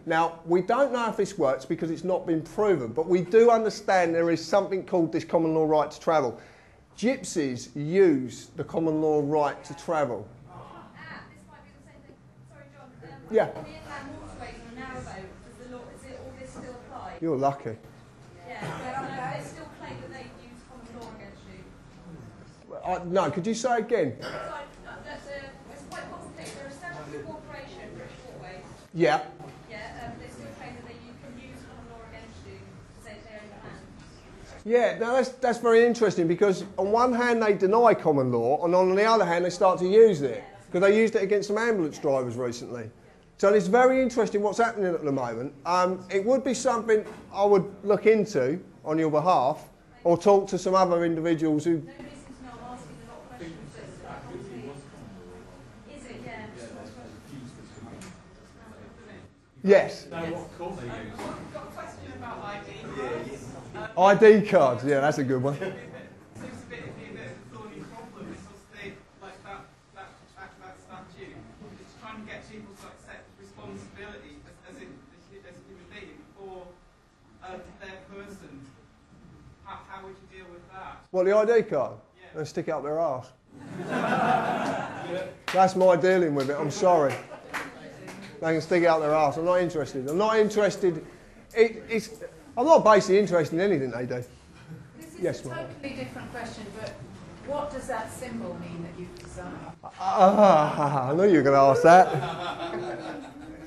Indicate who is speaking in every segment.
Speaker 1: Now, we don't know if this works because it's not been proven, but we do understand there is something called this common law right to travel. Gypsies use the common law right to travel.
Speaker 2: This might be the same thing. Sorry, John.
Speaker 1: Yeah.
Speaker 2: On the inland waterways on a narrowboat, does all this still apply?
Speaker 1: You're lucky.
Speaker 2: Yeah, but they still claim that they use common law against you.
Speaker 1: No, could you say again?
Speaker 2: Sorry, it's quite complicated. They're a separate corporation, British Waterways.
Speaker 1: Yeah.
Speaker 2: They still claim that you can use common law against you to say they own the land.
Speaker 1: Yeah, now that's very interesting because on one hand they deny common law and on the other hand they start to use it because they used it against some ambulance drivers recently. So it's very interesting what's happening at the moment. It would be something I would look into on your behalf or talk to some other individuals who...
Speaker 2: Nobody seems to know I'm asking a lot of questions, so it's quite complicated. Is it? Yeah.
Speaker 1: Yes.
Speaker 3: Know what call they use.
Speaker 4: I've got a question about ID cards.
Speaker 1: ID cards, yeah, that's a good one.
Speaker 4: Seems a bit of a thorny problem because that statute is trying to get people to accept responsibility as a human being for their person. How would you deal with that?
Speaker 1: What, the ID card?
Speaker 4: Yeah.
Speaker 1: And stick it up their arse. That's my dealing with it, I'm sorry. They can stick it out their arse. I'm not interested. I'm not interested. I'm not basically interested in anything they do.
Speaker 5: This is
Speaker 1: Yes,
Speaker 5: a
Speaker 1: ma'am.
Speaker 5: totally different question, but what does that symbol mean that you've designed?
Speaker 1: I knew you were going to ask that.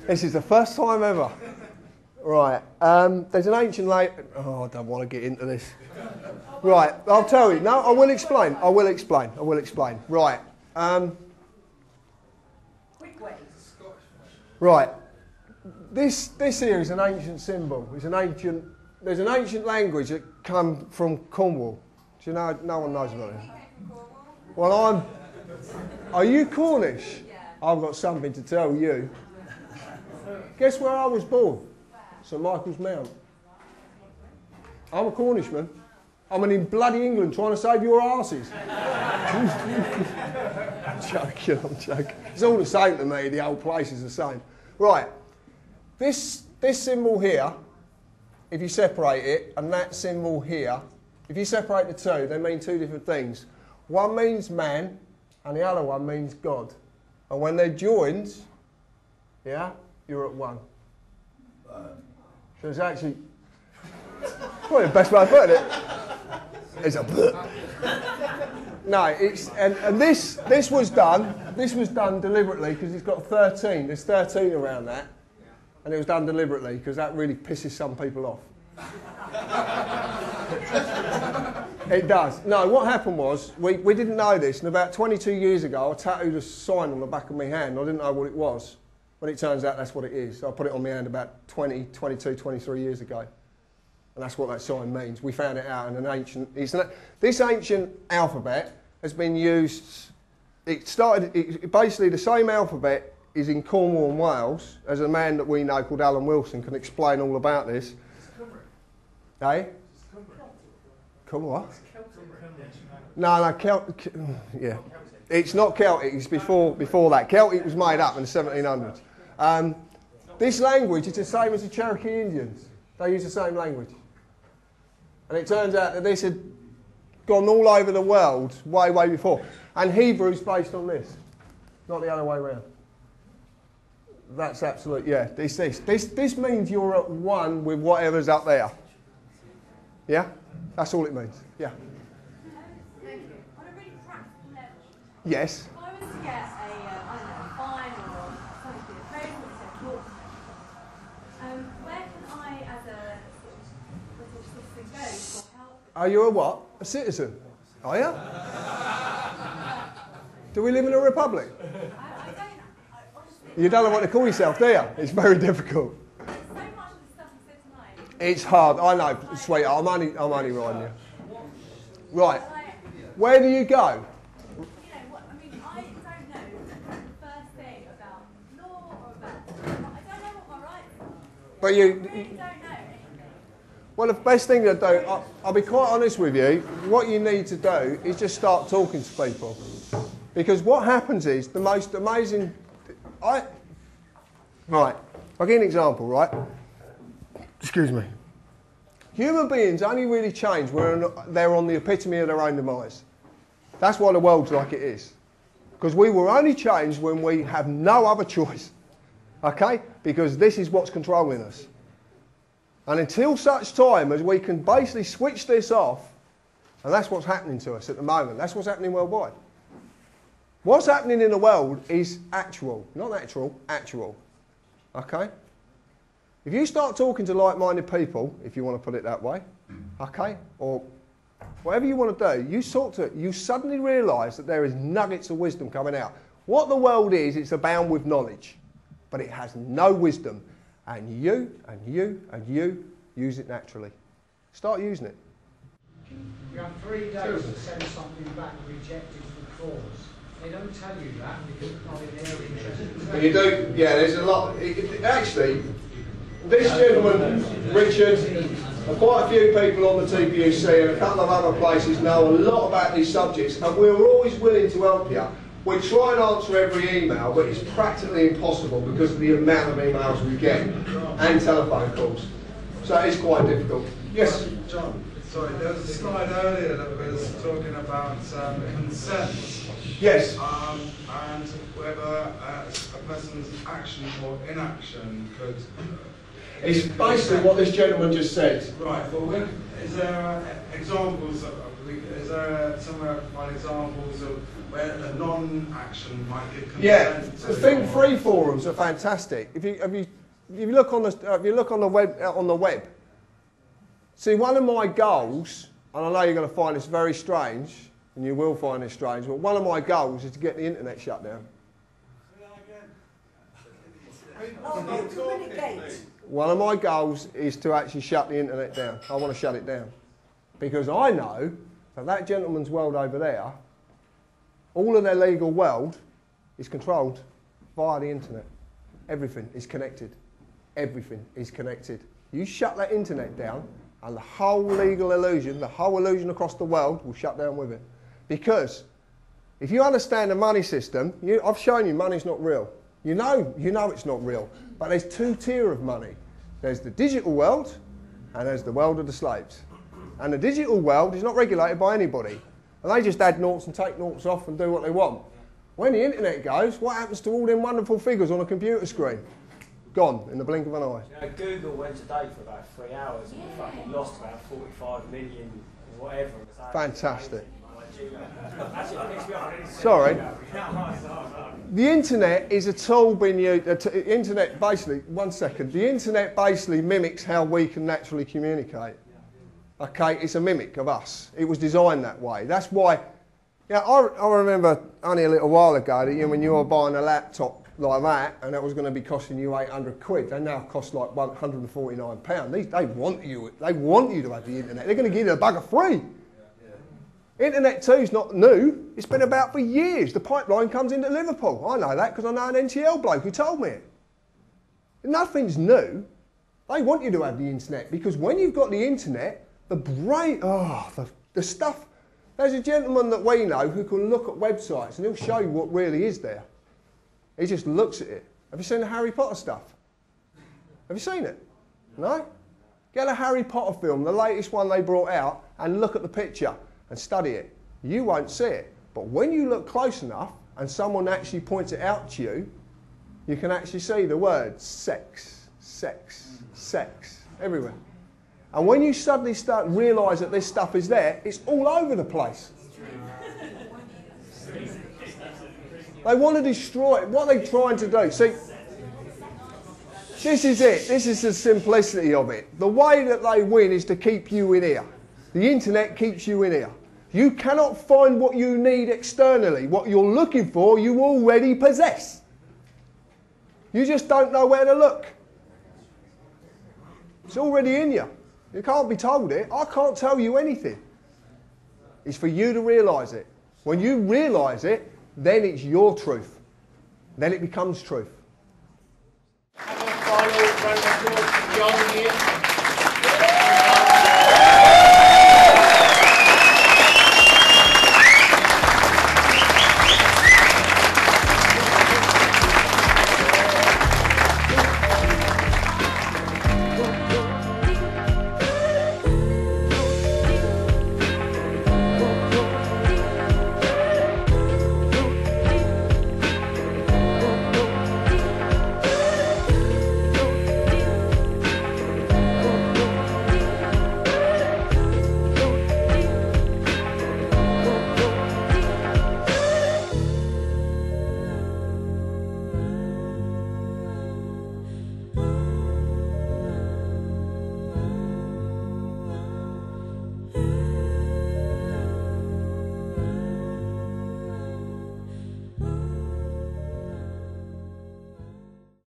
Speaker 1: This is the first time ever. Right. There's an ancient lake. Oh, I don't want to get into this. Right. I'll tell you. No, I will explain. I will explain. Right.
Speaker 5: Quick ways.
Speaker 1: Right. This here is an ancient symbol. There's an ancient language that come from Cornwall. Do you know? No one knows about it. Well, Are you Cornish?
Speaker 2: Yeah.
Speaker 1: I've got something to tell you. Guess where I was born? St Michael's Mount. I'm a Cornishman. I'm in bloody England trying to save your arses. I'm joking. It's all the same to me. The old place is the same. Right. This symbol here, if you separate it, and that symbol here, if you separate the two, they mean two different things. One means man, and the other one means God. And when they're joined, yeah, you're at one. So it's actually, probably the best way of putting it. It's a no, and this was done deliberately because it's got 13. There's 13 around that, and it was done deliberately because that really pisses some people off. It does. No, what happened was we didn't know this, and about 22 years ago I tattooed a sign on the back of my hand. I didn't know what it was, but it turns out that's what it is. So I put it on my hand about 20, 22, 23 years ago. And that's what that sign means. We found it out in an ancient... This ancient alphabet has been used... basically, the same alphabet is in Cornwall and Wales, as a man that we know called Alan Wilson can explain all about this. Eh? Come what? No, yeah. It's not Celtic, it's before that. Celtic was made up in the 1700s. This language is the same as the Cherokee Indians. They use the same language. And it turns out that this had gone all over the world way, way before. And Hebrew's based on this, not the other way around. That's absolute, yeah. This means you're at one with whatever's up there. Yeah? That's all it means. Yeah.
Speaker 2: Thank you. On a really practical level,
Speaker 1: Yes.
Speaker 2: if I was to get a fine or something to the code that said talk to me, where can I, as a British citizen, go for help?
Speaker 1: Are you a what? A citizen? Are you? Do we live in a republic?
Speaker 2: I honestly,
Speaker 1: You don't know what to call yourself, do you? It's very difficult.
Speaker 2: so much of the stuff you said tonight.
Speaker 1: It's hard. I know, sweetheart. I'm only riding you. Right. Where do you go?
Speaker 2: You know what? I mean, I don't know the first thing about law or about. I don't know what my rights are.
Speaker 1: But
Speaker 2: I really don't know anything.
Speaker 1: Well, the best thing to do, I'll be quite honest with you, what you need to do is just start talking to people. Because what happens is, the most amazing... Right, I'll give you an example, right? Excuse me. Human beings only really change when they're on the epitome of their own demise. That's why the world's like it is. Because we will only change when we have no other choice. Okay? Because this is what's controlling us. And until such time as we can basically switch this off, and that's what's happening to us at the moment. That's what's happening worldwide. What's happening in the world is actual. Not natural, actual. Okay? If you start talking to like-minded people, if you want to put it that way, okay, or whatever you want to do, you suddenly realise that there is nuggets of wisdom coming out. What the world is, it's abound with knowledge, but it has no wisdom. And you, and you, and you use it naturally. Start using it.
Speaker 3: You have 3 days to send something back rejected for cause. They don't tell you that because it's not in their interest.
Speaker 1: But you do, yeah, there's a lot. Actually, this gentleman, Richard, and quite a few people on the TPUC and a couple of other places know a lot about these subjects, and we're always willing to help you. We try and answer every email, but it's practically impossible because of the amount of emails we get and telephone calls. So it's quite difficult. Yes?
Speaker 6: John, sorry, there was a slide earlier that was talking about consent.
Speaker 1: Yes.
Speaker 6: And whether a person's action or inaction could...
Speaker 1: It's basically what this gentleman just said.
Speaker 6: Right, well, is there examples, is there somewhere find examples of where a non-action might give consent?
Speaker 1: Yeah, the think-free forums are fantastic. If you look on the web, see, one of my goals, and I know you're going to find this very strange, and you will find this strange, but one of my goals is to get the internet shut down. One of my goals is to actually shut the internet down. I want to shut it down. Because I know that that gentleman's world over there, all of their legal world is controlled via the internet. Everything is connected. Everything is connected. You shut that internet down and the whole legal illusion, the whole illusion across the world will shut down with it. Because if you understand the money system, I've shown you money's not real. You know it's not real. But there's 2 tiers of money. There's the digital world and there's the world of the slaves. And the digital world is not regulated by anybody. And they just add noughts and take noughts off and do what they want. When the internet goes, what happens to all them wonderful figures on a computer screen? Gone in the blink of an eye.
Speaker 7: You know, Google went today for about 3 hours and fucking lost about 45 million or whatever.
Speaker 1: Fantastic.
Speaker 7: Actually,
Speaker 1: sorry. The internet is a tool being used. Internet basically, one second. The internet basically mimics how we can naturally communicate. Okay, it's a mimic of us. It was designed that way. That's why. Yeah, I remember only a little while ago that when you were buying a laptop like that, and that was going to be costing you 800 quid. They now cost like £149. They want you to have the internet. They're going to give you a bugger free. Internet 2 is not new. It's been about for years. The pipeline comes into Liverpool. I know that because I know an NTL bloke who told me it. Nothing's new. They want you to have the internet because when you've got the internet, the stuff. There's a gentleman that we know who can look at websites and he'll show you what really is there. He just looks at it. Have you seen the Harry Potter stuff? Have you seen it? No? Get a Harry Potter film, the latest one they brought out, and look at the picture and study it. You won't see it. But when you look close enough and someone actually points it out to you, you can actually see the words sex, sex, sex, everywhere. And when you suddenly start to realise that this stuff is there, it's all over the place. They want to destroy it. What are they trying to do? See, this is it. This is the simplicity of it. The way that they win is to keep you in here. The internet keeps you in here. You cannot find what you need externally. What you're looking for, you already possess. You just don't know where to look. It's already in you. You can't be told it. I can't tell you anything. It's for you to realise it. When you realise it, then it's your truth. Then it becomes truth.
Speaker 3: Have a final round of applause for John here.